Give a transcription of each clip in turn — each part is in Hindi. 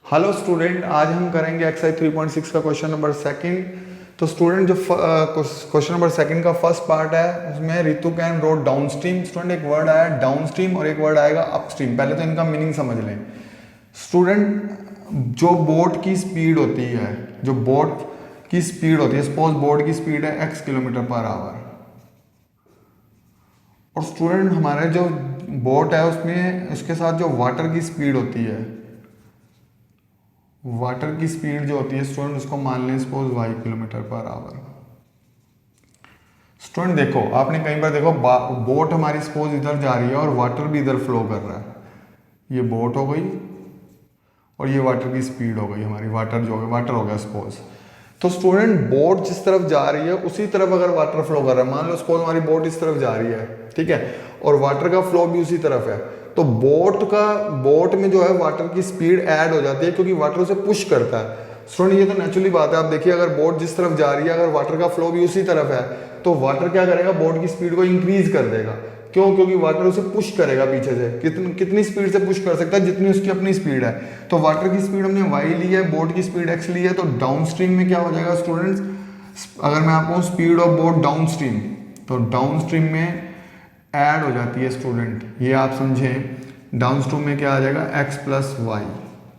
हेलो स्टूडेंट, आज हम करेंगे एक्सरसाइज 3.6 का क्वेश्चन नंबर सेकंड। तो स्टूडेंट जो क्वेश्चन नंबर सेकंड का फर्स्ट पार्ट है उसमें Ritu can road down stream. Student एक वर्ड आया डाउन स्ट्रीम और एक वर्ड आएगा अप स्ट्रीम। पहले तो इनका मीनिंग समझ लें। स्टूडेंट जो बोट की स्पीड होती है, सपोज बोट की स्पीड है x किलोमीटर पर आवर, और स्टूडेंट हमारे जो बोट है उसमें उसके साथ जो वाटर की स्पीड होती है, वाटर की स्पीड जो होती है स्टूडेंट उसको मान लें suppose y kilometre per hour. Student देखो, आपने कई बार देखो बोट हमारी सपोज इधर जा रही है और वाटर भी इधर फ्लो कर रहा है। ये बोट हो गई और ये वाटर की स्पीड हो गई हमारी, वाटर हो गया सपोज। तो स्टूडेंट बोट जिस तरफ जा रही है उसी तरफ अगर वाटर फ्लो कर रहा है, मान लो सपोज हमारी बोट इस तरफ जा रही है, ठीक है, और वाटर का फ्लो भी उसी तरफ है, तो बोट में जो है वाटर की स्पीड ऐड हो जाती है क्योंकि वाटर उसे पुश करता है। स्टूडेंट ये तो नेचुरली बात है। आप देखिए अगर बोट जिस तरफ जा रही है, अगर वाटर का फ्लो भी उसी तरफ है, तो वाटर क्या करेगा, बोट की स्पीड को इंक्रीज कर देगा। क्यों? क्योंकि वाटर उसे पुश करेगा पीछे से। कितनी स्पीड से पुश कर सकता है? जितनी उसकी अपनी स्पीड है। तो वाटर की स्पीड हमने y ली है, बोट की स्पीड x ली है, तो डाउन स्ट्रीम में क्या हो जाएगा स्टूडेंट्स, अगर मैं आपको speed of boat down stream, तो डाउन स्ट्रीम में ऐड हो जाती है स्टूडेंट, ये आप समझें। डाउन स्ट्रीम में क्या आ जाएगा, x plus y.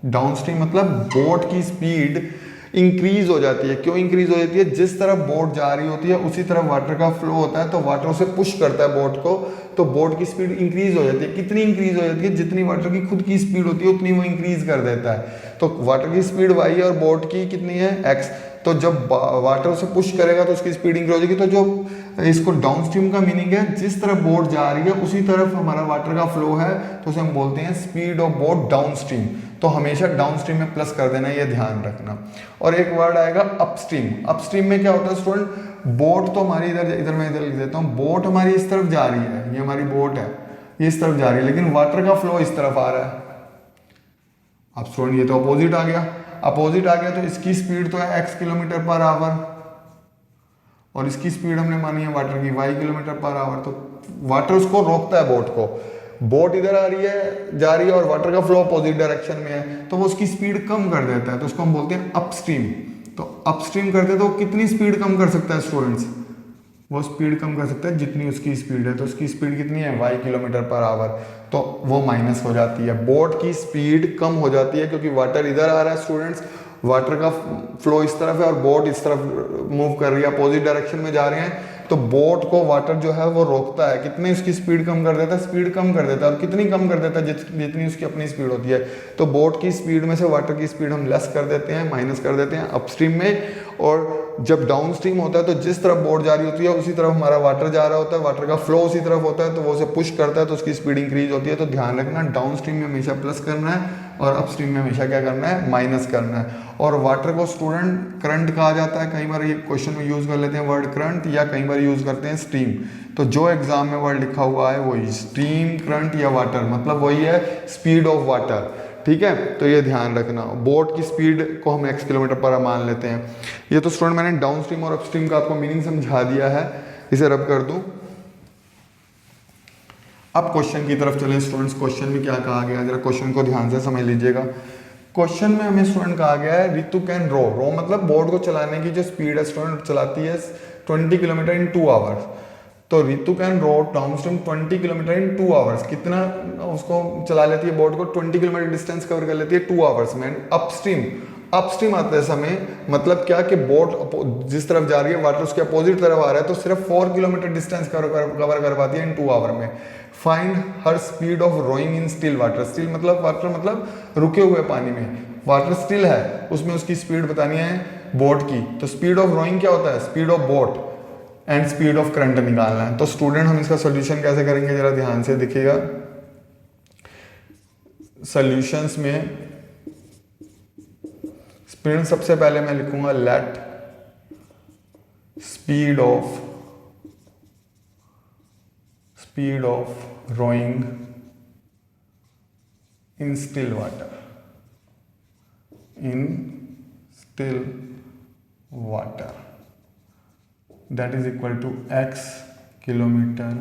Downstream मतलब बोट की स्पीड इंक्रीज हो जाती है। क्यों इंक्रीज हो जाती है? जिस तरफ बोट जा रही होती है उसी तरफ वाटर का फ्लो होता है, तो वाटर उसे पुश करता है बोट को, तो बोट की स्पीड इंक्रीज हो जाती है। कितनी इंक्रीज हो जाती है? जितनी वाटर की खुद की स्पीड होती है उतनी वो इंक्रीज कर देता है। तो वाटर की स्पीड y है और बोट की कितनी है, x। तो जब वाटर उसे पुश करेगा तो उसकी स्पीड इंक्रीज हो जाएगी। तो जो इसको डाउन स्ट्रीम का मीनिंग है, जिस तरफ बोट जा रही है उसी तरफ हमारा वाटर का फ्लो है, तो उसे हम बोलते हैं speed of boat down stream. तो हमेशा डाउन स्ट्रीम में प्लस कर देना, ये ध्यान रखना। और एक वर्ड आएगा अपस्ट्रीम। अपस्ट्रीम में क्या होता है स्टूडेंट, बोट तो हमारी इधर मैं इधर लिख देता हूँ, बोट हमारी इस तरफ जा रही है, ये हमारी बोट है, ये इस तरफ जा रही है, लेकिन वाटर का फ्लो इस तरफ आ रहा है। अब स्टूडेंट ये तो अपोजिट आ गया। अपोजिट आ गया तो इसकी स्पीड तो है x किलोमीटर पर आवर और इसकी स्पीड हमने मानी है वाटर की y किलोमीटर पर आवर। तो वाटर उसको रोकता है बोट को। बोट इधर आ रही है, जा रही है, और वाटर का फ्लो अपोजिट डायरेक्शन में है, तो वो उसकी स्पीड कम कर देता है, तो उसको हम बोलते हैं अपस्ट्रीम। तो अपस्ट्रीम करते हैं तो कितनी स्पीड कम कर सकता है स्टूडेंट्स, वो स्पीड कम कर सकता है जितनी उसकी स्पीड है। तो उसकी स्पीड कितनी है, y किलोमीटर पर आवर, तो वो माइनस हो जाती है। बोट की स्पीड कम हो जाती है क्योंकि वाटर इधर आ रहा है स्टूडेंट्स, वाटर का फ्लो इस तरफ है और बोट इस तरफ मूव कर रही है, अपोजिट डायरेक्शन में जा रहे हैं। तो बोट को वाटर जो है वो रोकता है। कितनी उसकी स्पीड कम कर देता है, स्पीड कम कर देता है। और कितनी कम कर देता है, जितनी उसकी अपनी स्पीड होती है। तो बोट की स्पीड में से वाटर की स्पीड हम लेस कर देते हैं, माइनस कर देते हैं अपस्ट्रीम में। और जब डाउन स्ट्रीम होता है तो जिस तरफ बोट जा रही होती है उसी तरफ हमारा वाटर जा रहा होता है, वाटर का फ्लो उसी तरफ होता है, तो वो उसे पुश करता है तो उसकी स्पीड इंक्रीज होती है। तो ध्यान रखना, डाउन स्ट्रीम में हमेशा प्लस करना है और अप स्ट्रीम में हमेशा क्या करना है, माइनस करना है। और वाटर को स्टूडेंट करंट कहा जाता है। कई बार ये क्वेश्चन में यूज कर लेते हैं वर्ड करंट, या कई बार यूज करते हैं स्ट्रीम। तो जो एग्जाम में वर्ड लिखा हुआ है वही स्ट्रीम, करंट या वाटर, मतलब वही है स्पीड ऑफ वाटर, ठीक है। तो ये ध्यान रखना। बोट की स्पीड को हम x किलोमीटर पर मान लेते हैं। ये तो स्टूडेंट मैंने डाउन स्ट्रीम और अपस्ट्रीम का आपको मीनिंग समझा दिया है, इसे रब कर दूं। अब क्वेश्चन की तरफ चलें स्टूडेंट्स। क्वेश्चन में क्या कहा गया, जरा क्वेश्चन को ध्यान से समझ लीजिएगा। क्वेश्चन में हमें स्टूडेंट कहा गया है रितु कैन रो मतलब बोट को चलाने की जो स्पीड है स्टूडेंट चलाती है 20 किलोमीटर इन 2 आवर्स। तो Ritu can row downstream 20 kilometre in 2 hours. कितना उसको चला लेती है बोट को, 20 किलोमीटर डिस्टेंस कवर कर लेती है 2 आवर्स में। अपस्ट्रीम आते समय मतलब क्या कि बोट जिस तरफ जा रही है वाटर उसके अपोजिट तरफ आ रहा है, तो सिर्फ 4 किलोमीटर डिस्टेंस कवर कर पाती है इन 2 आवर में। Find her speed of rowing in still water. Still मतलब वाटर मतलब रुके हुए पानी में, वाटर स्टिल है, उसमें उसकी स्पीड बतानी है बोट की। तो स्पीड ऑफ रोइंग क्या होता है, speed of boat, and speed of current निकालना है। तो स्टूडेंट हम इसका सोल्यूशन कैसे करेंगे, जरा ध्यान से देखिएगा। सॉल्यूशंस में स्पीड सबसे पहले मैं लिखूंगा let speed of rowing in still water that is equal to x kilometre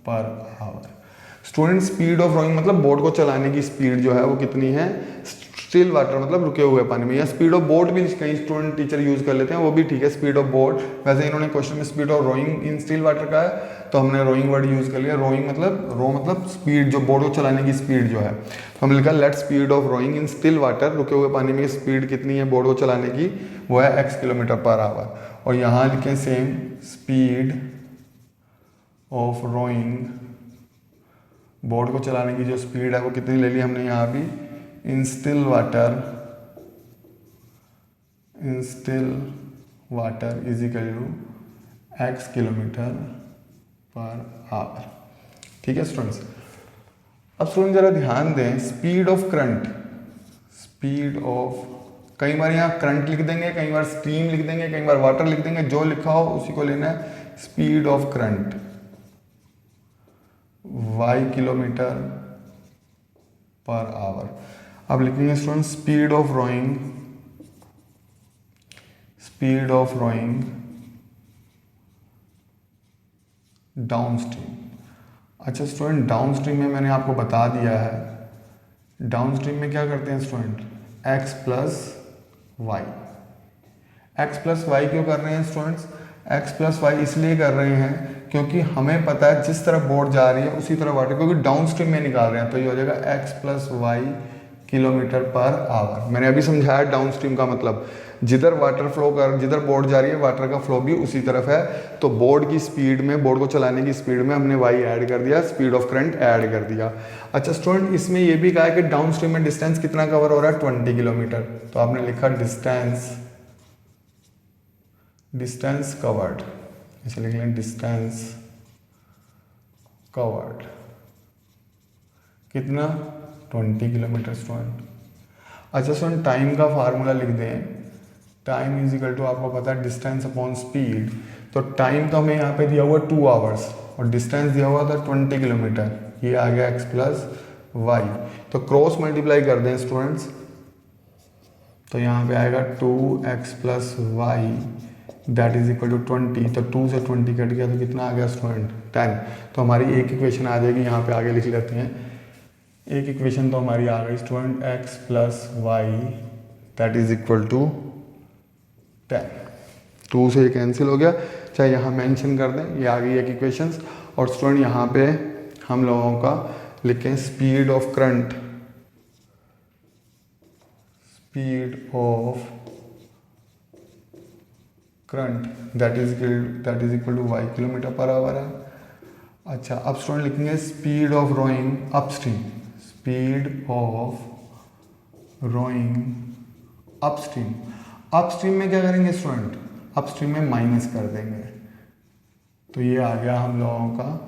per hour. Student speed of rowing मतलब बोट को चलाने की स्पीड जो है वो कितनी है, स्टिल वाटर मतलब रुके हुए पानी में, या स्पीड ऑफ बोट भी कई स्टूडेंट टीचर यूज कर लेते हैं, वो भी ठीक है, स्पीड ऑफ बोट। वैसे इन्होंने क्वेश्चन में speed of rowing in still water का है, तो हमने रोइंग वर्ड यूज कर लिया। रोइंग मतलब रो मतलब स्पीड, जो बोट को चलाने की स्पीड जो है, तो हमने लिखा let speed of rowing in still water, रुके हुए पानी में स्पीड कितनी है बोट को चलाने की, वो है x किलोमीटर पर आवर। और यहाँ लिखें same, speed of rowing, boat को चलाने की जो स्पीड है वो कितनी ले ली हमने यहाँ भी, in still water is equal to x kilometre per hour. ठीक है स्टूडेंट्स। अब स्टूडेंट जरा ध्यान दें, speed of current, speed of, कई बार यहाँ करंट लिख देंगे, कई बार स्ट्रीम लिख देंगे, कई बार वाटर लिख देंगे, जो लिखा हो उसी को लेना है। Speed of current y kilometre per hour. अब लिखेंगे student speed of rowing, speed of rowing downstream. अच्छा स्टूडेंट, डाउन स्ट्रीम में मैंने आपको बता दिया है, डाउन स्ट्रीम में क्या करते हैं student, x plus y. X plus y क्यों कर रहे हैं स्टूडेंट्स, x प्लस वाई इसलिए कर रहे हैं क्योंकि हमें पता है जिस तरफ बोट जा रही है उसी तरफ वाटर, क्योंकि डाउन स्ट्रीम में निकाल रहे हैं, तो ये हो जाएगा x plus y kilometre per hour. मैंने अभी समझाया डाउन स्ट्रीम का मतलब, जिधर वाटर फ्लो कर, जिधर बोट जा रही है वाटर का फ्लो भी उसी तरफ है, तो बोट की स्पीड में, बोट को चलाने की स्पीड में हमने y ऐड कर दिया, स्पीड ऑफ करंट ऐड कर दिया। अच्छा स्टूडेंट, इसमें ये भी कहा है कि डाउन स्ट्रीम में डिस्टेंस कितना कवर हो रहा है, 20 किलोमीटर, तो आपने लिखा डिस्टेंस कवर्ड, इसे लिख लें डिस्टेंस कवर्ड कितना, 20 किलोमीटर स्टूडेंट। अच्छा स्टूडेंट, टाइम का फार्मूला लिख दें, टाइम इज इक्वल टू, आपको पता है डिस्टेंस अपॉन स्पीड, तो टाइम तो हमें यहाँ पे दिया हुआ 2 आवर्स और डिस्टेंस दिया हुआ था 20 किलोमीटर, ये आ गया x प्लस वाई, तो क्रॉस मल्टीप्लाई कर दें स्टूडेंट्स, तो यहाँ पे आएगा 2x plus y that is equal to 20, तो 2 से 20 कट गया तो कितना आ गया स्टूडेंट, 10। तो हमारी एक इक्वेशन आ जाएगी, यहाँ पे आगे लिख लेते हैं, एक इक्वेशन तो हमारी आ गई student, x plus y that is equal to 10। 2 से ये कैंसिल हो गया, चाहे यहाँ मेंशन कर दें, ये आ गई एक इक्वेशंस। और स्टूडेंट यहाँ पे हम लोगों का लिखें speed of current, speed of current that is equal to y kilometre per hour है। अच्छा अब स्टूडेंट लिखेंगे speed of rowing upstream, speed of rowing upstream. Upstream में क्या करेंगे स्टूडेंट, अपस्ट्रीम में माइनस कर देंगे, तो ये आ गया हम लोगों का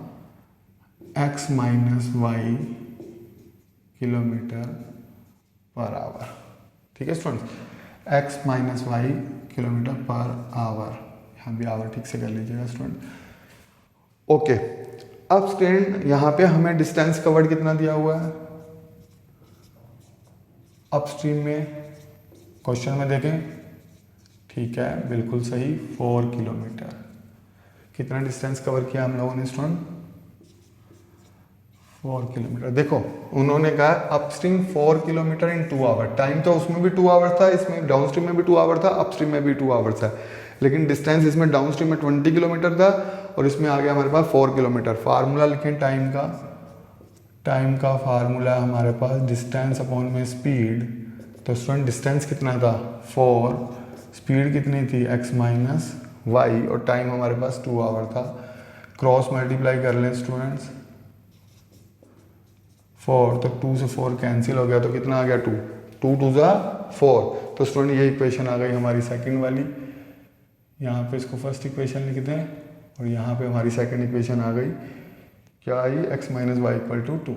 x minus y kilometre per hour. ठीक है students, x minus y kilometre per hour, यहाँ भी आवर ठीक से कर लीजिएगा स्टूडेंट। ओके, अब स्टूडेंट यहाँ पे हमें डिस्टेंस कवर्ड कितना दिया हुआ है अपस्ट्रीम में, क्वेश्चन में देखें, ठीक है बिल्कुल सही, 4 किलोमीटर। कितना डिस्टेंस कवर किया हम लोगों ने स्टूडेंट, 4 किलोमीटर। देखो उन्होंने कहा upstream 4 kilometre in 2 hour, time तो उसमें भी 2 आवर था, इसमें डाउनस्ट्रीम में भी 2 आवर था, अपस्ट्रीम में भी 2 आवर था, लेकिन डिस्टेंस इसमें डाउनस्ट्रीम में 20 किलोमीटर था और इसमें आ गया हमारे पास 4 किलोमीटर। फार्मूला लिखें टाइम का, टाइम का फार्मूला हमारे पास डिस्टेंस अपॉन में स्पीड, तो स्टूडेंट डिस्टेंस कितना था 4, स्पीड कितनी थी x माइनस वाई और टाइम हमारे पास 2 आवर था। क्रॉस मल्टीप्लाई कर लें स्टूडेंट्स, 4 तो 2 से 4 कैंसिल हो गया, तो कितना आ गया 2, 2 2 ज़ा 4, तो स्टूडेंट ये इक्वेशन आ गई हमारी सेकंड वाली। यहाँ पे इसको फर्स्ट इक्वेशन लिख दें और यहाँ पे हमारी सेकंड इक्वेशन आ गई, क्या आई, x minus y equal to 2,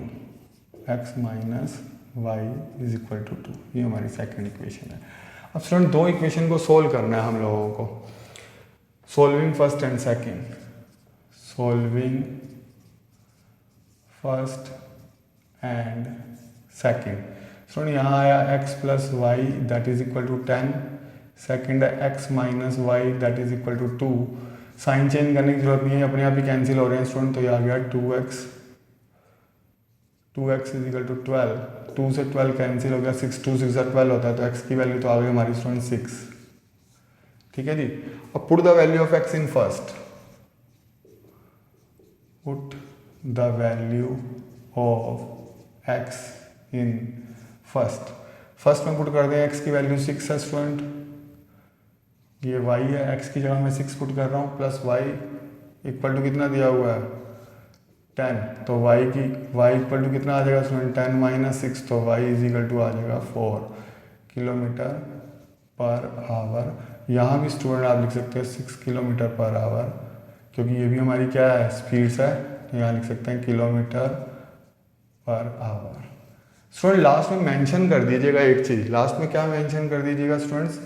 x minus y is equal to 2, ये हमारी सेकंड इक्वेशन है। अब स्टूडेंट दो इक्वेशन को सोल्व करना है हम लोगों को, solving first and second, solving first and second. Student यहाँ आया x plus y that is equal to 10, second है x minus y that is equal to 2, sign change करने की जरूरत नहीं है, अपने आप ही कैंसिल हो रहे हैं स्टूडेंट, तो ये आ गया 2x इज इक्वल टू 12 2 से 12 कैंसिल हो गया, 6 2 6 12 होता है, तो x की वैल्यू तो आ गई हमारी स्टूडेंट 6। ठीक है जी। अब put the value of x in first, put the value of x in first में पुट कर दें, x की वैल्यू 6 है स्टूडेंट, ये y है, x की जगह मैं 6 पुट कर रहा हूँ, प्लस y इक्वल टू कितना दिया हुआ है 10, तो y इक्वल टू कितना आ जाएगा स्टूडेंट 10 माइनस 6, तो y इज इक्वल टू आ जाएगा 4 किलोमीटर पर आवर। यहाँ भी स्टूडेंट आप लिख सकते हैं 6 किलोमीटर पर आवर, क्योंकि ये भी हमारी क्या है स्पीड्स है, तो यहाँ लिख सकते हैं kilometre per hour. Student last में मेंशन कर दीजिएगा एक चीज़, लास्ट में क्या मेंशन कर दीजिएगा स्टूडेंट्स,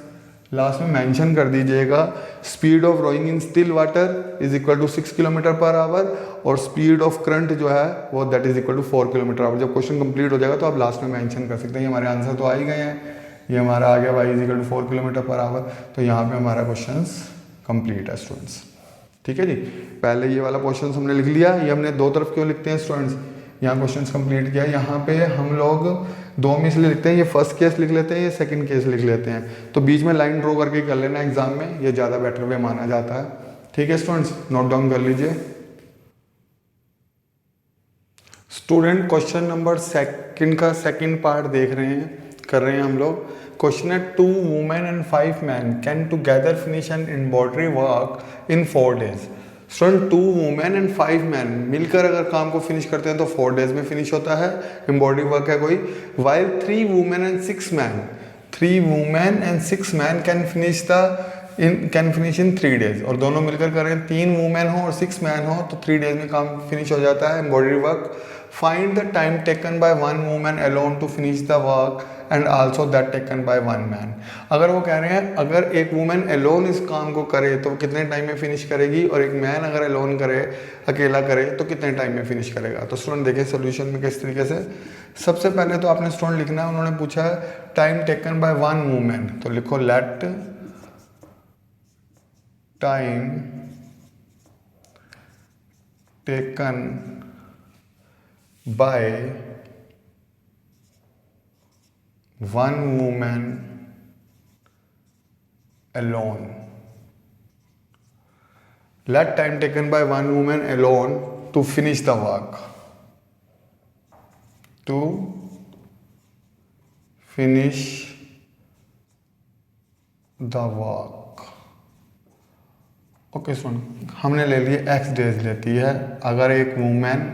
लास्ट में मेंशन कर दीजिएगा speed of rowing in still water is equal to 6 kilometre per hour, और स्पीड ऑफ करंट जो है वो that is equal to 4 kilometre hour. जब क्वेश्चन कंप्लीट हो जाएगा तो आप लास्ट में मेंशन कर सकते हैं। ये हमारे आंसर तो आ ही गए हैं, ये हमारा आ गया y is equal to 4 kilometre per hour, तो यहाँ पे हमारा क्वेश्चन कंप्लीट है स्टूडेंट्स। ठीक है जी, पहले ये वाला क्वेश्चन हमने लिख लिया, ये हमने दो तरफ क्यों लिखते हैं स्टूडेंट्स, यहाँ क्वेश्चन कंप्लीट किया। यहाँ पे हम लोग दो में इसलिए लिखते हैं, ये फर्स्ट केस लिख लेते हैं, ये सेकंड केस लिख लेते हैं, तो बीच में लाइन ड्रॉ करके कर लेना एग्जाम में, ये ज़्यादा बेटर वे माना जाता है। ठीक है स्टूडेंट्स, नोट डाउन कर लीजिए। स्टूडेंट क्वेश्चन नंबर सेकंड का सेकंड पार्ट देख रहे हैं, कर रहे हैं हम लोग। क्वेश्चन है 2 women and 5 man can together finish an embroidery work in 4 days. Student 2 women and 5 man मिलकर अगर काम को फिनिश करते हैं तो 4 डेज में फिनिश होता है, एम्ब्रॉयडरी वर्क है कोई। While 3 women and 6 man, 3 women and 6 man can finish in 3 days, और दोनों मिलकर करें, 3 वुमेन हो और 6 मैन हो तो 3 डेज में काम फिनिश हो जाता है embroidery work. Find the time taken by 1 women alone to finish the work and also that taken by 1 man. अगर वो कह रहे हैं अगर एक वुमेन अलोन इस काम को करे तो कितने टाइम में फिनिश करेगी, और एक मैन अगर अलोन करे, अकेला करे, तो कितने टाइम में फिनिश करेगा। तो स्टूडेंट देखिए सोल्यूशन में किस तरीके से, सबसे पहले तो आपने स्टूडेंट लिखना है, उन्होंने पूछा है टाइम टेकन बाय 1 वुमेन, तो लिखो let time taken by 1 woman alone. Let time taken by 1 woman alone to finish the work. To finish the work. Okay सुन, हमने ले लिए x डेज लेती है, अगर एक वुमेन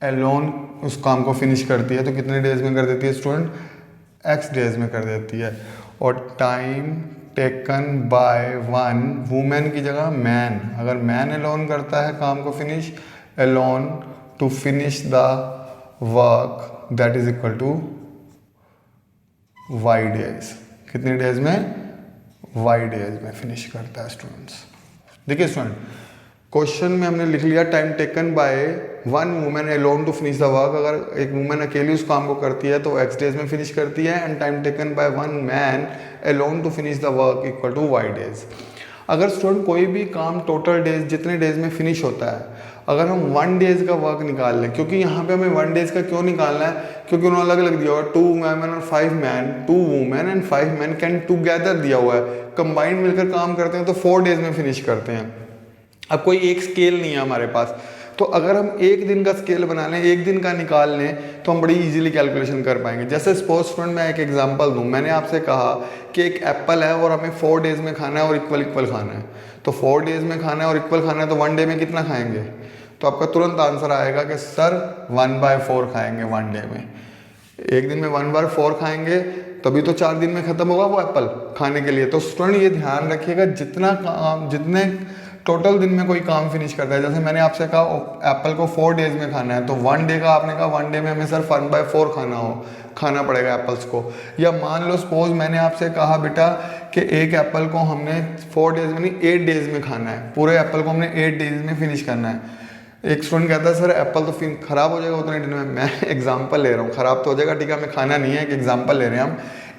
एलोन उस काम को फिनिश करती है तो कितने डेज में कर देती है स्टूडेंट, x डेज में कर देती है। और टाइम टेकन बाय 1 वुमेन की जगह मैन, अगर मैन एलोन करता है काम को finish, alone to finish the work that is equal to y days, कितने डेज में, y डेज में फिनिश करता है स्टूडेंट्स। देखिए स्टूडेंट क्वेश्चन में हमने लिख लिया time taken by 1 women alone to finish the work, अगर एक वुमेन अकेली उस काम को करती है तो x डेज में फिनिश करती है, and time taken by 1 man alone to finish the work equal to y days. अगर स्टूडेंट कोई भी काम टोटल डेज जितने डेज में फिनिश होता है, अगर हम 1 डेज का वर्क निकाल लें, क्योंकि यहाँ पे हमें 1 डेज का क्यों निकालना है, क्योंकि उन्होंने अलग अलग दिया हुआ है 2 वुमेन और 5 man, 2 women and 5 man can together दिया हुआ है, कंबाइंड मिलकर काम करते हैं तो 4 डेज में फिनिश करते हैं। अब कोई एक स्केल नहीं है हमारे पास, तो अगर हम एक दिन का स्केल बना लें, एक दिन का निकाल लें, तो हम बड़ी इजीली कैलकुलेशन कर पाएंगे। जैसे सपोज स्टूडेंट मैं एक एग्जांपल दूं, मैंने आपसे कहा कि एक एप्पल है और हमें 4 डेज में खाना है और इक्वल खाना है, तो 4 डेज में खाना है और इक्वल खाना है, तो 1 डे में कितना खाएंगे, तो आपका तुरंत आंसर आएगा कि सर 1/4 खाएंगे 1 डे में। एक दिन में 1/4 खाएंगे तभी तो 4 दिन में खत्म होगा वो एप्पल खाने के लिए। तो स्टूडेंट ये ध्यान रखिएगा, जितने टोटल दिन में कोई काम फिनिश करता है, जैसे मैंने आपसे कहा एप्पल को 4 डेज में खाना है, तो 1 डे का आपने कहा 1 डे में हमें सिर्फ 1/4 खाना पड़ेगा एप्पल्स को। या मान लो सपोज मैंने आपसे कहा बेटा कि एक एप्पल को हमने 4 डेज में नहीं 8 डेज में खाना है, पूरे एप्पल को हमने 8 डेज में फिनिश करना है। एक स्टूडेंट कहता है सर एप्पल तो फिर खराब हो जाएगा उतने दिन में। मैं एग्जाम्पल ले रहा हूँ, खराब तो हो जाएगा ठीक है, हमें खाना नहीं है, एक एग्जाम्पल ले रहे हैं हम।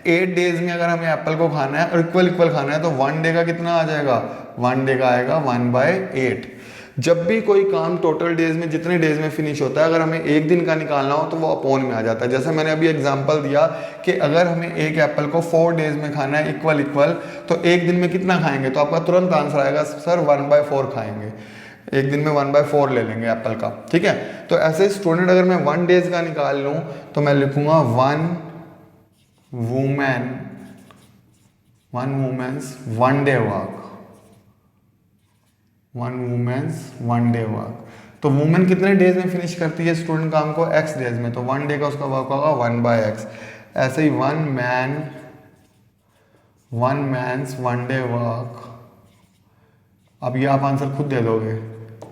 8 डेज में अगर हमें एप्पल को खाना है और इक्वल खाना है तो 1 डे का कितना आ जाएगा, 1 डे का आएगा 1/8। जब भी कोई काम टोटल डेज में जितने डेज में फिनिश होता है, अगर हमें एक दिन का निकालना हो तो वो अपॉन में आ जाता है। जैसे मैंने अभी एग्जांपल दिया कि अगर हमें एक एप्पल को 4 डेज में खाना है इक्वल इक्वल, तो एक दिन में कितना खाएंगे, तो आपका तुरंत आंसर आएगा सर 1/4 खाएंगे, एक दिन में 1/4 ले लेंगे एप्पल का, ठीक है। तो ऐसे स्टूडेंट अगर मैं 1 डेज का निकाल लूँ तो मैं लिखूंगा 1 women's 1 day work, 1 women's 1 day work. तो वुमेन कितने डेज में फिनिश करती है स्टूडेंट काम को, x डेज में, तो 1 डे का उसका वर्क होगा 1/x। ऐसे ही 1 मैन्स 1 डे वर्क, अब ये आप आंसर खुद दे दोगे,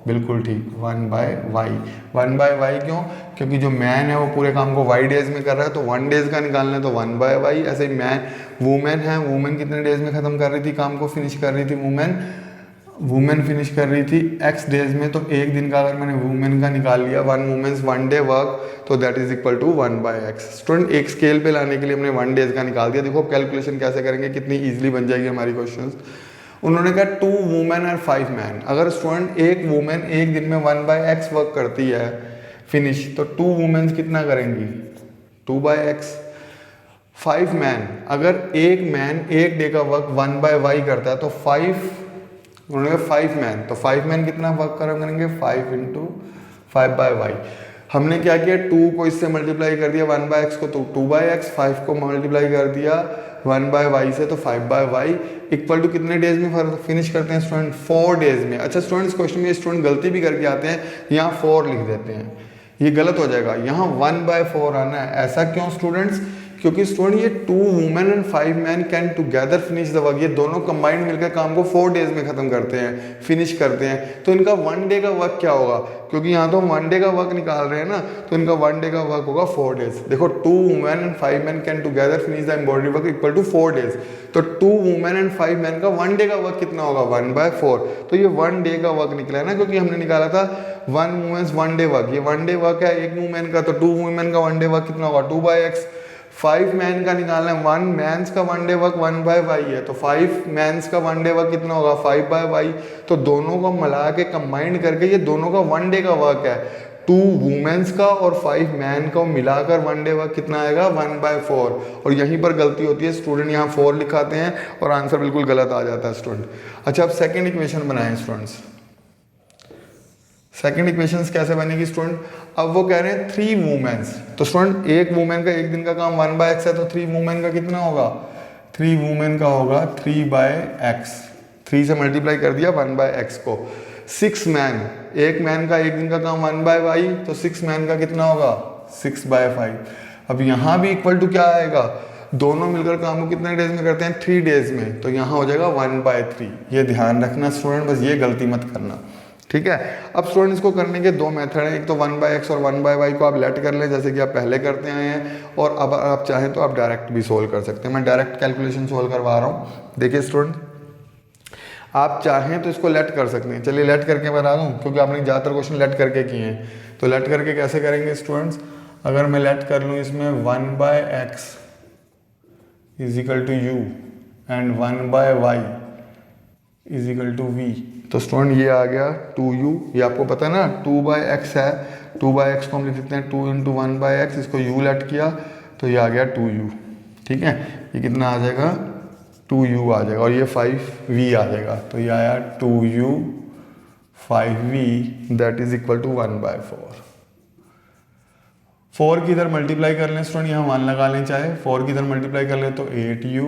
बिल्कुल ठीक, 1/y। 1/y क्यों, क्योंकि जो मैन है वो पूरे काम को y डेज में कर रहा है, तो 1 डेज का निकालना है तो 1/y। ऐसे ही वुमेन है, वुमेन कितने डेज में खत्म कर रही थी काम को, फिनिश कर रही थी वुमेन फिनिश कर रही थी x डेज में, तो एक दिन का अगर मैंने वुमेन का निकाल लिया 1 वुमेन्स 1 डे वर्क, तो that is equal to 1/x। Student एक स्केल पे लाने के लिए हमने 1 डेज का निकाल दिया। देखो कैलकुलेशन कैसे करेंगे, कितनी इजीली बन जाएगी हमारी क्वेश्चंस। उन्होंने कहा 2 वुमेन और 5 मैन। अगर स्टूडेंट एक वुमेन एक दिन में 1/x वर्क करती है फिनिश, तो 2 वुमेन्स कितना करेंगी, 2/x। 5 मैन, अगर एक मैन एक डे का वर्क 1/y करता है, तो 5 मैन, तो 5 मैन कितना वर्क करेंगे, 5 × 5/y। हमने क्या किया, 2 को इससे मल्टीप्लाई कर दिया 1/x को, तो 2/x, 5 को मल्टीप्लाई कर दिया 1/y से, तो 5/y इक्वल टू कितने डेज में फिनिश करते हैं स्टूडेंट, 4 डेज में। अच्छा स्टूडेंट, इस क्वेश्चन में स्टूडेंट गलती भी करके आते हैं, यहाँ 4 लिख देते हैं, ये गलत हो जाएगा, यहाँ 1/4 आना है। ऐसा क्यों स्टूडेंट्स, क्योंकि स्टूडेंट ये 2 women and 5 man can together finish the work, ये दोनों कंबाइंड मिलकर काम को 4 डेज में खत्म करते हैं, फिनिश करते हैं। तो इनका 1 डे का वर्क क्या होगा, क्योंकि यहाँ तो हम 1 डे का वर्क निकाल रहे हैं ना, तो इनका 1 डे का वर्क होगा 4 डेज। देखो 2 women and 5 man can together finish the embroidery work equal to 4 days. तो 2 वुमेन एंड 5 मैन का 1 डे का वर्क कितना होगा, 1/4। तो ये 1 डे का वर्क निकला है ना, क्योंकि हमने निकाला था 1 वुमेन्स 1 डे वर्क, ये 1 डे वर्क है एक वुमेन का, तो 2 वुमेन का 1 डे वर्क कितना होगा, 2/x। 5 मैन का निकालना है, 1 मैन्स का 1 डे वर्क 1/y है, तो 5 मैन्स का 1 डे वर्क कितना होगा, 5/y। तो दोनों को मिला के कंबाइंड करके ये दोनों का 1 डे का वर्क है, 2 वुमेन्स का और 5 मैन का मिलाकर 1 डे वर्क कितना आएगा, 1/4। और यहीं पर गलती होती है, स्टूडेंट यहाँ 4 लिखाते हैं और आंसर बिल्कुल गलत आ जाता है स्टूडेंट। अच्छा, अब सेकेंड इक्वेशन बनाएं स्टूडेंट्स। सेकेंड इक्वेशंस कैसे बनेगी स्टूडेंट, अब वो कह रहे हैं 3 वुमेन्स, तो स्टूडेंट एक वुमेन का एक दिन का काम 1/x है, तो 3 वुमेन का कितना होगा, 3 वुमेन का होगा 3/x, 3 से मल्टीप्लाई कर दिया 1/x को। 6 मैन, एक मैन का एक दिन का काम 1/y, तो 6 मैन का कितना होगा, 6/5। अब यहाँ भी इक्वल टू क्या आएगा, दोनों मिलकर काम को कितने डेज में करते हैं, 3 डेज में, तो यहाँ हो जाएगा 1/3। ये ध्यान रखना स्टूडेंट, बस ये गलती मत करना, ठीक है। अब स्टूडेंट इसको करने के 2 मेथड हैं, एक तो 1/x और 1/y को आप लेट कर लें जैसे कि आप पहले करते आए हैं, और अब आप चाहें तो आप डायरेक्ट भी सोल्व कर सकते हैं। मैं डायरेक्ट कैलकुलेशन सोल्व करवा रहा हूँ। देखिए स्टूडेंट, आप चाहें तो इसको लेट कर सकते हैं, चलिए लेट करके बता दूँ, क्योंकि आपने ज़्यादातर क्वेश्चन लेट करके किए हैं। तो लेट करके कैसे करेंगे स्टूडेंट्स, अगर मैं लेट कर लूँ इसमें 1/x = u and 1/y = v, तो स्टूडेंट ये आ गया 2u, ये आपको पता है ना 2/x है, 2/x को हम लिख सकते हैं 2 × 1/x, इसको u लेट किया तो ये आ गया 2u, ठीक है। ये कितना आ जाएगा, 2u आ जाएगा, और ये 5v आ जाएगा, तो ये आया 2u 5v that is equal to 1/4। 4 की इधर मल्टीप्लाई कर लें स्टूडेंट, यहाँ 1 लगा लें, चाहे 4 की इधर मल्टीप्लाई कर लें तो 8u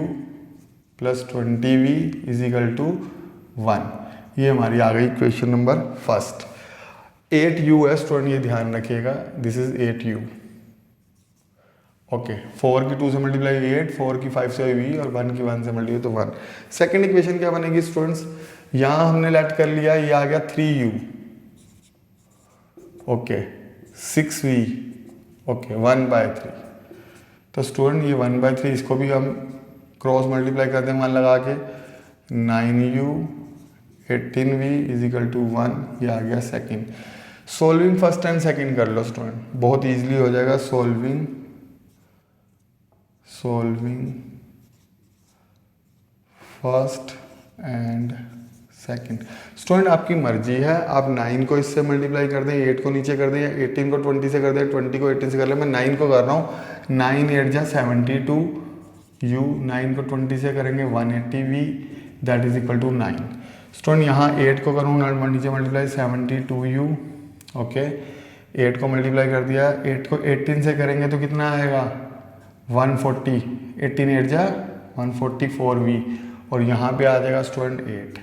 + 20v = 1। ये हमारी आ गई क्वेश्चन नंबर फर्स्ट। 8u है स्टूडेंट, ये ध्यान रखिएगा, दिस इज 8u, ओके। 4 की 2 से मल्टीप्लाई 8, 4 की 5 से v, और 1 की 1 से मल्टीप्लाई तो 1। सेकंड इक्वेशन क्या बनेगी स्टूडेंट्स, यहाँ हमने लेट कर लिया, ये आ गया 3u, ओके, 6v, ओके, 1/3। तो स्टूडेंट ये 1/3, इसको भी हम क्रॉस मल्टीप्लाई करते हैं 1 लगा के, 9u 18v = 1, ये आ गया second. Solving first and second कर लो स्टूडेंट, बहुत इजीली हो जाएगा। Solving first and second. Student आपकी मर्जी है, आप 9 को इससे मल्टीप्लाई कर दें, 8 को नीचे कर दें, या 18 को 20 से कर दें, 20 को 18 से कर लें। मैं 9 को कर रहा हूँ। 9 8 जा 72 u, 9 को 20 से करेंगे 180 v, that is equal to 9। Student यहाँ 8 को करूँ नीचे मल्टीप्लाई 72 u, ओके 8 को मल्टीप्लाई कर दिया, 8 को 18 से करेंगे तो कितना आएगा 140, 18 8 जा 144 v, और यहाँ पे आ जाएगा स्टूडेंट 8।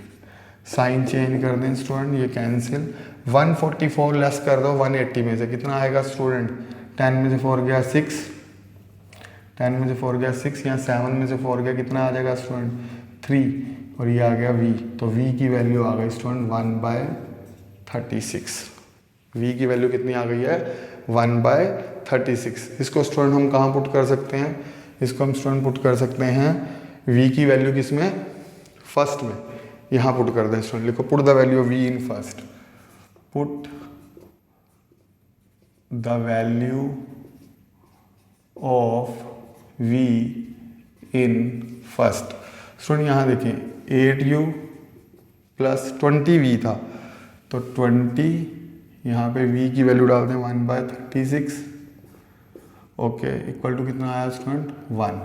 साइन चेंज कर दें स्टूडेंट, ये कैंसिल, 144 लेस कर दो 180 में से, कितना आएगा स्टूडेंट 10 में से 4 गया 6, 10 में से 4 गया 6, यहाँ 7 में से 4 गया, कितना आ जाएगा स्टूडेंट 3, और ये आ गया v, तो v की वैल्यू आ गई स्टूडेंट 1/36। v की वैल्यू कितनी आ गई है 1/36। इसको स्टूडेंट हम कहाँ पुट कर सकते हैं, इसको हम स्टूडेंट पुट कर सकते हैं v की वैल्यू किसमें, फर्स्ट में, यहाँ पुट कर दें स्टूडेंट, लिखो put the value of v in first, put the value of v in first. Student यहाँ देखिए 8u प्लस 20v था, तो 20 यहाँ पे v की वैल्यू डालते हैं 1/36, ओके इक्वल टू कितना आया स्टूडेंट 1।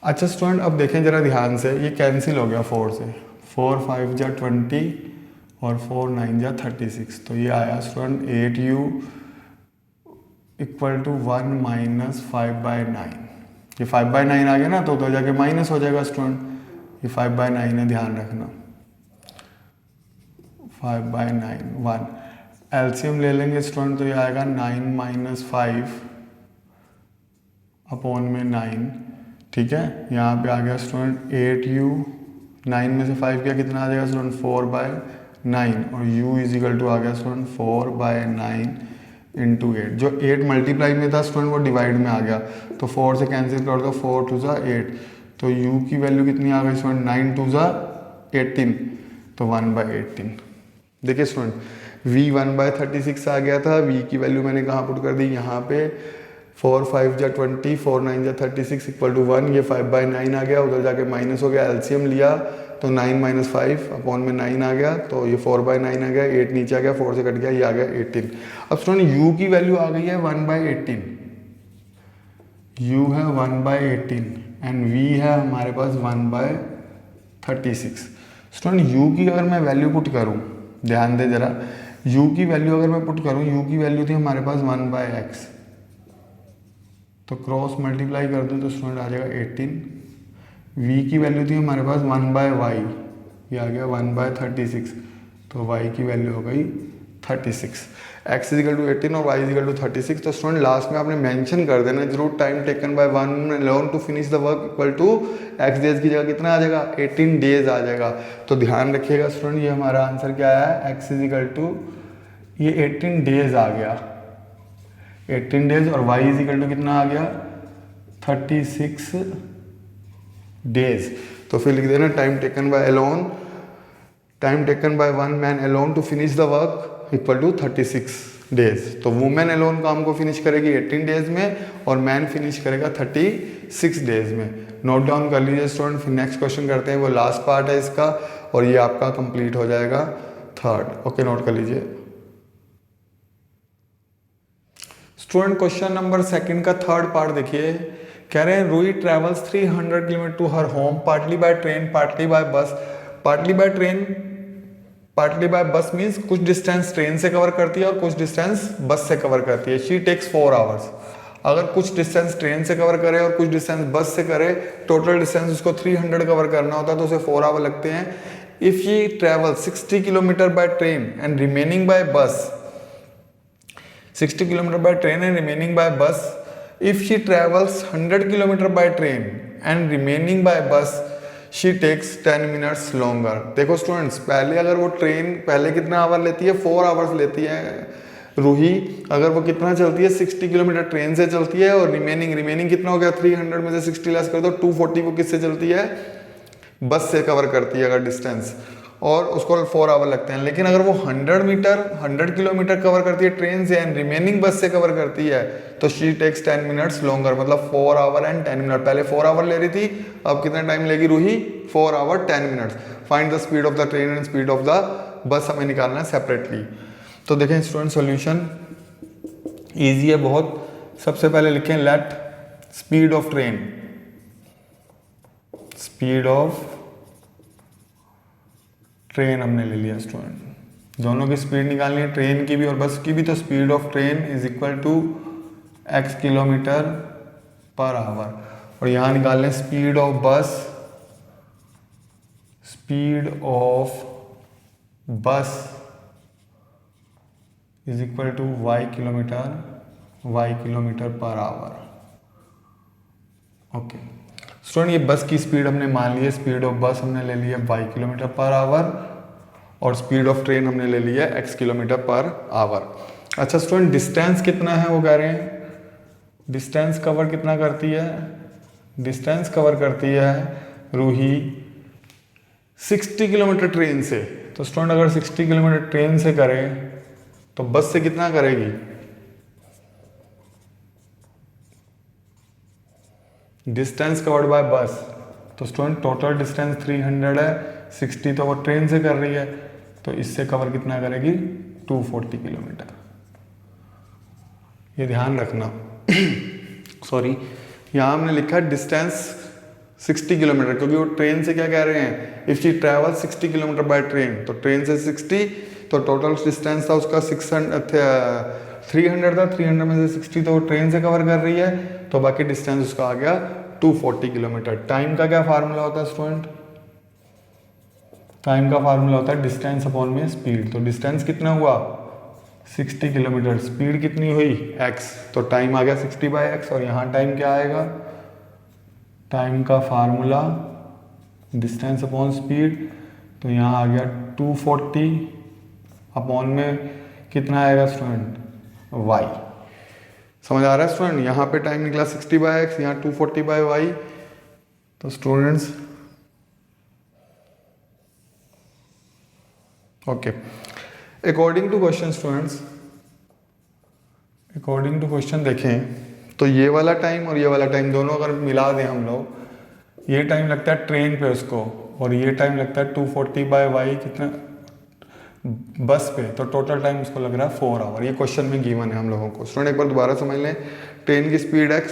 अच्छा स्टूडेंट अब देखें जरा ध्यान से, ये कैंसिल हो गया 4 से, 4 5 जा 20 और 4 9 जा 36, तो ये आया student 8u equal to 1 minus 5/9। ये 5/9 आ गया ना, तो उधर जाके माइनस हो जाएगा स्टूडेंट, ये 5/9 है, ध्यान रखना 5/9 1। एलसीएम ले लेंगे स्टूडेंट, तो ये आएगा 9 माइनस 5 अपॉन में 9, ठीक है। यहाँ पे आ गया स्टूडेंट 8u, 9 में से 5 गया, कितना आ जाएगा स्टूडेंट 4/9, और u इज इक्वल टू आ गया स्टूडेंट 4/9 इंटू 8। जो 8 मल्टीप्लाई में था स्टूडेंट वो डिवाइड में आ गया, तो 4 से कैंसिल कर दो, 4 2 जा 8, तो u की वैल्यू कितनी आ गई स्टूडेंट 9 2 जा 18, तो 1/18। देखिए स्टूडेंट v 1/36 आ गया था, v की वैल्यू मैंने कहाँ पुट कर दी, यहाँ पे 4 5 जा 20, 4 9 जा 36 इक्वल टू 1, ये 5/9 आ गया, उधर जाके माइनस हो गया, एलसीएम लिया तो 9 माइनस 5 अपॉन में 9 आ गया, तो ये 4/9 आ गया, 8 नीचे आ गया, 4 से कट गया, ये आ गया 18। अब स्टूडेंट u की वैल्यू आ गई है 1/18, u है 1/18 एंड v है हमारे पास 1/36। स्टूडेंट u की अगर मैं वैल्यू पुट करूँ, ध्यान दे जरा, u की वैल्यू अगर मैं पुट करूँ, u की वैल्यू थी हमारे पास 1/x, तो क्रॉस मल्टीप्लाई कर दूँ तो स्टूडेंट आ जाएगा 18। v की वैल्यू थी हमारे पास 1/y, ये आ गया 1/36, तो y की वैल्यू हो गई 36। x इजिकल टू 18 और y इजिकल टू 36। तो स्टूडेंट लास्ट में आपने मेंशन कर देना जरूर, time taken by 1 alone to finish the work equal to x days की जगह कितना आ जाएगा 18 डेज आ जाएगा। तो ध्यान रखिएगा स्टूडेंट, ये हमारा आंसर क्या है, x इजिकल टू ये 18 डेज आ गया, 18 डेज, और y इजिकल टू कितना आ गया 36 डेज। तो फिर लिख देना time taken by alone, time taken by 1 man alone to finish the work equal to 36 days. तो वुमेन अलोन काम को फिनिश करेगी 18 डेज में और मैन फिनिश करेगा 36 डेज में। नोट डाउन कर लीजिए स्टूडेंट, फिर नेक्स्ट क्वेश्चन करते हैं, वो लास्ट पार्ट है इसका और ये आपका कंप्लीट हो जाएगा थर्ड। ओके नोट कर लीजिए स्टूडेंट। क्वेश्चन नंबर सेकंड का थर्ड पार्ट देखिए, कह रहे हैं Ruhi travels 300 kilometre to her home partly by train partly by bus. Partly by train partly by bus means कुछ डिस्टेंस ट्रेन से कवर करती है और कुछ डिस्टेंस बस से कवर करती है। She takes 4 hours. अगर कुछ डिस्टेंस ट्रेन से कवर करे और कुछ डिस्टेंस बस से करे, टोटल डिस्टेंस उसको 300 कवर करना होता है तो उसे 4 आवर लगते हैं। If she travel 60 kilometre by train and remaining by bus, 60 kilometre by train and remaining by bus, if she travels 100 kilometre by train and remaining by bus, she takes 10 minutes longer। देखो स्टूडेंट्स, पहले अगर वो ट्रेन पहले कितना आवर लेती है, 4 आवर्स लेती है रूही। अगर वो कितना चलती है 60 किलोमीटर ट्रेन से चलती है और रिमेनिंग कितना हो गया 300 में से 60 लेस कर दो 240, वो किससे चलती है बस से कवर करती है अगर डिस्टेंस। और उसको 4 आवर लगते हैं। लेकिन अगर वो 100 किलोमीटर कवर करती है ट्रेन से एंड रिमेनिंग बस से कवर करती है तो शी टेक्स 10 मिनट्स लॉन्गर, मतलब 4 आवर एंड 10 मिनट। पहले 4 आवर ले रही थी, अब कितना टाइम लेगी Ruhi? 4 hour 10 minutes. Find the speed of the train and speed of the bus हमें निकालना है सेपरेटली। तो देखें स्टूडेंट सॉल्यूशन ईजी है बहुत। सबसे पहले लिखें late speed of train, speed of train हमने ले लिया स्टूडेंट। दोनों की स्पीड निकालनी है, ट्रेन की भी और बस की भी। तो speed of train is equal to x kilometre per hour. और यहाँ निकाल लें speed of bus, speed of bus is equal to y kilometre per hour. Okay student, ये बस की स्पीड हमने मान ली है, स्पीड ऑफ बस हमने ले लिया y किलोमीटर पर आवर और स्पीड ऑफ ट्रेन हमने ले लिया x किलोमीटर पर आवर। अच्छा स्टूडेंट, डिस्टेंस कितना है वो कह रहे हैं? डिस्टेंस कवर कितना करती है? डिस्टेंस कवर करती है रूही 60 किलोमीटर ट्रेन से। तो स्टूडेंट अगर 60 किलोमीटर ट्रेन से करें तो बस से कितना करेगी? डिस्टेंस कवर्ड बाय बस, तो स्टूडेंट टोटल डिस्टेंस 300 है, 60 तो वो ट्रेन से कर रही है, तो इससे कवर कितना करेगी? 240 किलोमीटर। ये ध्यान रखना। सॉरी, यहाँ हमने लिखा है डिस्टेंस 60 किलोमीटर, क्योंकि वो ट्रेन से क्या कह रहे हैं? If she travel 60 kilometre by train, तो ट्रेन से 60, तो टोटल डिस्टेंस था उसका 300 था, 300 में से 60 तो वो ट्रेन से कवर कर रही है, तो बाकी डिस्टेंस उसका आ गया 240 किलोमीटर। टाइम का क्या फार्मूला होता है स्टूडेंट? टाइम का फार्मूला होता है डिस्टेंस अपॉन में स्पीड। तो डिस्टेंस कितना हुआ? 60 किलोमीटर, स्पीड कितनी हुई? x, तो टाइम आ गया 60/x। और यहाँ टाइम क्या आएगा? टाइम का फार्मूला डिस्टेंस अपॉन स्पीड, तो यहाँ आ गया 240 अपॉन में कितना आएगा स्टूडेंट? y। समझ आ रहा है स्टूडेंट? यहाँ पे टाइम निकला 60/x, यहाँ 240/y। तो students okay, according to question students, according to question देखें तो ये वाला टाइम और ये वाला टाइम दोनों अगर मिला दें हम लोग, ये टाइम लगता है ट्रेन पे उसको और ये टाइम लगता है 240/y कितना बस पे, तो टोटल टाइम उसको लग रहा है 4 आवर। ये क्वेश्चन में गिवन है हम लोगों को। स्टूडेंट एक बार दोबारा समझ लें, ट्रेन की स्पीड x,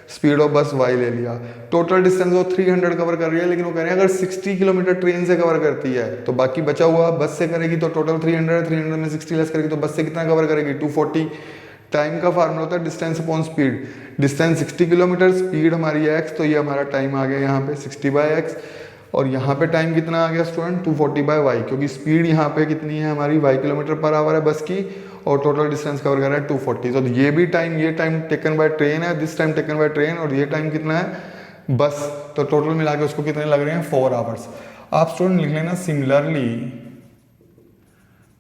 स्पीड ऑफ बस y ले लिया, टोटल डिस्टेंस वो 300 कवर कर रही है, लेकिन वो कह रहे हैं अगर 60 किलोमीटर ट्रेन से कवर करती है तो बाकी बचा हुआ बस से करेगी, तो टोटल 300 में 60 लेस करेगी तो बस से कितना कवर करेगी? 240। टाइम का फार्मूला होता है distance upon speed. Distance 60 kilometre, speed हमारी है x, तो ये हमारा टाइम आ गया यहाँ पे 60/x। और यहाँ पे टाइम कितना आ गया स्टूडेंट? 240/y, क्योंकि स्पीड यहाँ पे कितनी है हमारी? y किलोमीटर पर आवर है बस की, और टोटल डिस्टेंस कवर कर रहा है 240। तो ये भी टाइम, ये टाइम टेकन बाय ट्रेन है, this time taken by train, और ये टाइम कितना है? बस। तो टोटल मिला के उसको कितने लग रहे हैं? 4 आवर्स। आप स्टूडेंट लिख लेना सिमिलरली,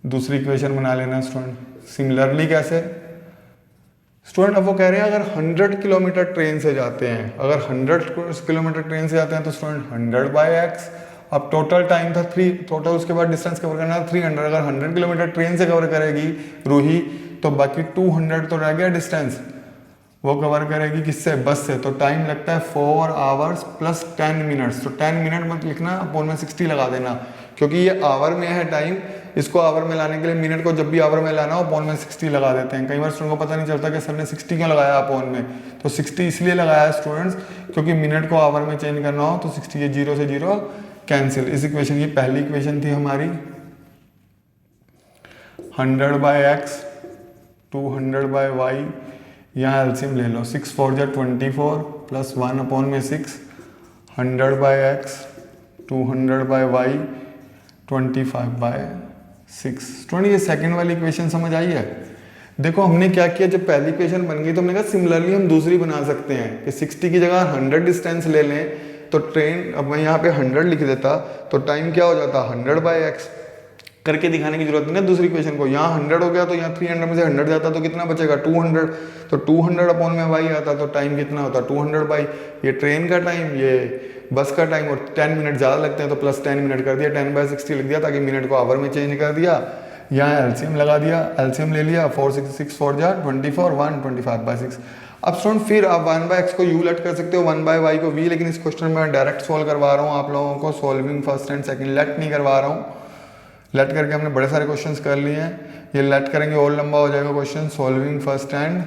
दूसरी इक्वेशन बना लेना स्टूडेंट। सिमिलरली कैसे स्टूडेंट? अब वो कह रहे हैं अगर 100 किलोमीटर ट्रेन से जाते हैं, अगर 100 किलोमीटर ट्रेन से जाते हैं तो स्टूडेंट 100/x। अब टोटल टाइम था 3, टोटल उसके बाद डिस्टेंस कवर करना था 300। अगर 100 किलोमीटर ट्रेन से कवर करेगी रूही, तो बाकी 200 तो रह गया डिस्टेंस, वो कवर करेगी किससे? बस से। तो टाइम लगता है 4 आवर्स प्लस 10 मिनट्स। तो 10 मिनट मत लिखना, अपॉन में 60 लगा देना, क्योंकि ये आवर में है टाइम, इसको आवर में लाने के लिए मिनट को जब भी आवर में लाना हो अपॉन में 60 लगा देते हैं। कई बार स्टूडेंट को पता नहीं चलता कि सर ने 60 क्यों लगाया अपॉन में, तो 60 इसलिए लगाया है स्टूडेंट्स क्योंकि मिनट को आवर में चेंज करना हो तो 60, ये 0 से 0 कैंसिल। इस इक्वेशन, ये पहली इक्वेशन थी हमारी 100/x 200/y, यहाँ एलसीएम ले लो, 6 4 जा 24 प्लस 1 अपॉन में 6, 100/x 200/y 25/6। स्टूडेंट ये सेकंड वाली इक्वेशन समझ आई है? देखो हमने क्या किया, जब पहली इक्वेशन बन गई तो हमने कहा सिमिलरली हम दूसरी बना सकते हैं कि 60 की जगह 100 डिस्टेंस ले लें, तो ट्रेन, अब मैं यहाँ पे 100 लिख देता तो टाइम क्या हो जाता? 100/x करके दिखाने की जरूरत नहीं है दूसरी इक्वेशन को। यहाँ 100 हो गया तो यहाँ 300 में से 100 जाता तो कितना बचेगा? 200। तो 200 अपॉन में y आता तो टाइम कितना होता? 200/। ये ट्रेन का टाइम, ये बस का टाइम और 10 मिनट ज़्यादा लगते हैं तो प्लस 10 मिनट कर दिया, 10/60 लिख दिया ताकि मिनट को आवर में चेंज कर दिया। यहाँ एलसीएम लगा दिया, एलसीएम ले लिया, 4 6 6 4 जा 24 1 25/6। अब स्टूडेंट फिर आप 1/x को u लेट कर सकते हो, 1/y को v, लेकिन इस क्वेश्चन में मैं डायरेक्ट सॉल्व करवा रहा हूँ आप लोगों को, solving first and second, late नहीं करवा रहा हूँ। लेट करके हमने बड़े सारे क्वेश्चंस कर लिए हैं, ये लेट करेंगे और लंबा हो जाएगा question. Solving first and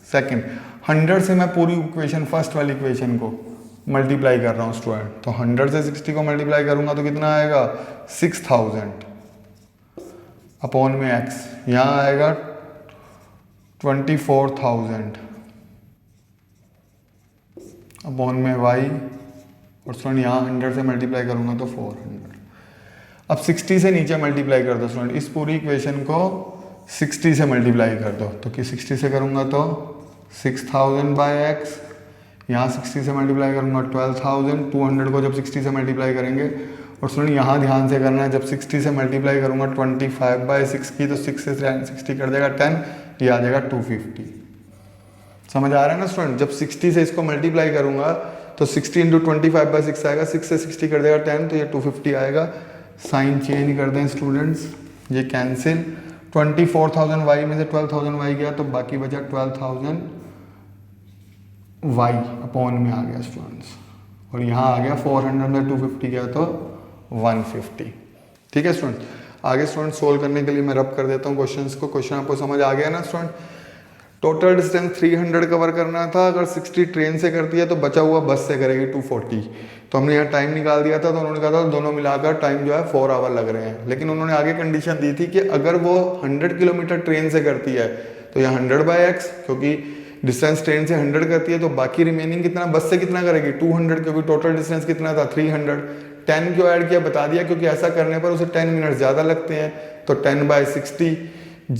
second, 100 से मैं पूरी इक्वेशन, फर्स्ट वाली इक्वेशन को मल्टीप्लाई कर रहा हूँ स्टूडेंट, तो 100 से 60 को मल्टीप्लाई करूंगा तो कितना आएगा 6000 अपॉन में x, यहाँ आएगा 24,000 अपॉन में y, और स्टूडेंट यहाँ 100 से मल्टीप्लाई करूंगा तो 400। अब 60 से नीचे मल्टीप्लाई कर दो स्टूडेंट, इस पूरी इक्वेशन को 60 से मल्टीप्लाई कर दो, तो कि 60 से करूंगा तो 6000/x, यहाँ 60 से मल्टीप्लाई करूंगा 12,000, 200 को जब 60 से मल्टीप्लाई करेंगे, और सुनिए यहाँ ध्यान से करना है, जब 60 से मल्टीप्लाई करूंगा 25/6 की, तो 6 से 60 कर देगा 10, ये आ जाएगा 250। समझ आ रहा है ना स्टूडेंट? जब 60 से इसको मल्टीप्लाई करूंगा तो 60 × 25/6 आएगा, 6 से 60 कर देगा 10, तो ये 250 आएगा। साइन चेंज कर दें स्टूडेंट्स, ये कैंसिल, 24,000y में से 12,000y गया तो बाकी बचा 12,000y अपॉन में आ गया स्टूडेंट्स, और यहाँ आ गया 400 में 250 गया तो 150। ठीक है स्टूडेंट, आगे स्टूडेंट सोल्व करने के लिए मैं रब कर देता हूँ क्वेश्चंस को। क्वेश्चन आपको समझ आ गया ना स्टूडेंट? टोटल डिस्टेंस 300 कवर करना था, अगर 60 ट्रेन से करती है तो बचा हुआ बस से करेगी 240, तो हमने यहाँ टाइम निकाल दिया था, तो उन्होंने कहा था दोनों मिलाकर टाइम जो है 4 आवर लग रहे हैं, लेकिन उन्होंने आगे कंडीशन दी थी कि अगर वो 100 किलोमीटर ट्रेन से करती है तो यहाँ 100/x, क्योंकि डिस्टेंस ट्रेन से 100 करती है, तो बाकी रिमेनिंग कितना बस से कितना करेगी 200, क्योंकि टोटल डिस्टेंस कितना था 300। 10 क्यों ऐड किया बता दिया, क्योंकि ऐसा करने पर उसे 10 मिनट ज़्यादा लगते हैं, तो 10/60,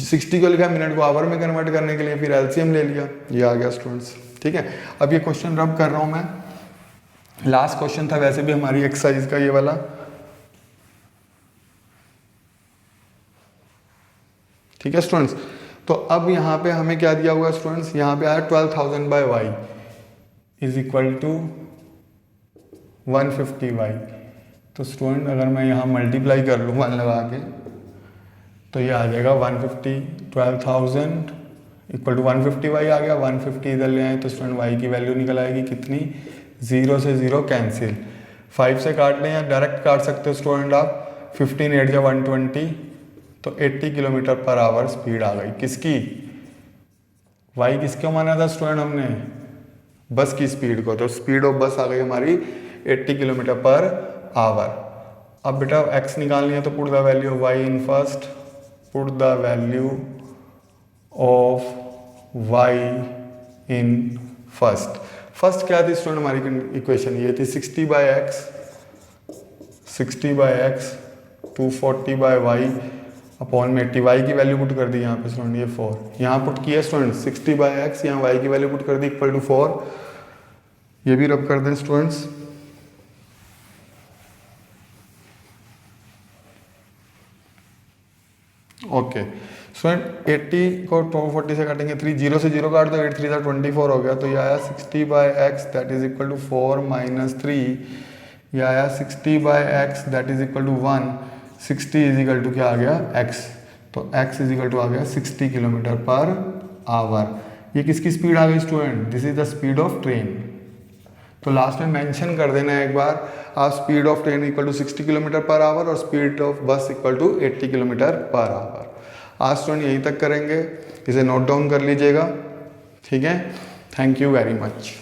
60 को लिखा मिनट को आवर में कन्वर्ट करने के लिए, फिर एलसीएम ले लिया, ये आ गया स्टूडेंट्स। ठीक है, अब ये क्वेश्चन रब कर रहा हूँ मैं, लास्ट क्वेश्चन था वैसे भी हमारी एक्सरसाइज का ये वाला। ठीक है स्टूडेंट्स, तो अब यहाँ पे हमें क्या दिया हुआ स्टूडेंट्स, यहाँ पे आया 12,000/y is equal to 150y। तो स्टूडेंट अगर मैं यहाँ मल्टीप्लाई कर लूँ 1 लगा के, तो ये आ जाएगा 150, 12,000 इक्वल टू 150y आ गया, 150 इधर ले आए तो स्टूडेंट y की वैल्यू निकल आएगी कितनी, 0 से 0 कैंसिल, 5 से काट लें या डायरेक्ट काट सकते हो स्टूडेंट आप, 15 8 या 120, तो 80 किलोमीटर पर आवर स्पीड आ गई। किसकी? y किसको माना था स्टूडेंट हमने? बस की स्पीड को, तो स्पीड ऑफ बस आ गई हमारी 80 किलोमीटर पर आवर। अब बेटा x निकालनी है तो put the value of y in first, put the value of y in first. First क्या थी स्टूडेंट हमारी इक्वेशन, ये थी 60/x 240/y अपॉन में 80, y की वैल्यू पुट कर दी यहाँ पे स्टूडेंट, ये 4 यहाँ पुट किया स्टूडेंट, 60/x यहाँ y की वैल्यू पुट कर दी इक्वल टू 4, ये भी रब कर दें स्टूडेंट्स। ओके स्टूडेंट 80 को 240 से काटेंगे 3, 0 से 0 काट दो, 8 3 24 हो गया, तो ये आया 60/x that is equal to 4 - 3, ये आया 60/x that is equal to 1, 60 is equal to क्या आ गया x, तो x इज इक्वल टू आ गया 60 किलोमीटर पर आवर। ये किसकी स्पीड आ गई student? This is the speed of train. तो लास्ट में मेंशन कर देना एक बार, आप speed of train equal to 60 kilometre per hour और speed of bus equal to 80 kilometre per hour. आज स्टूडेंट यहीं तक करेंगे, इसे नोट डाउन कर लीजिएगा। ठीक है, थैंक यू वेरी मच।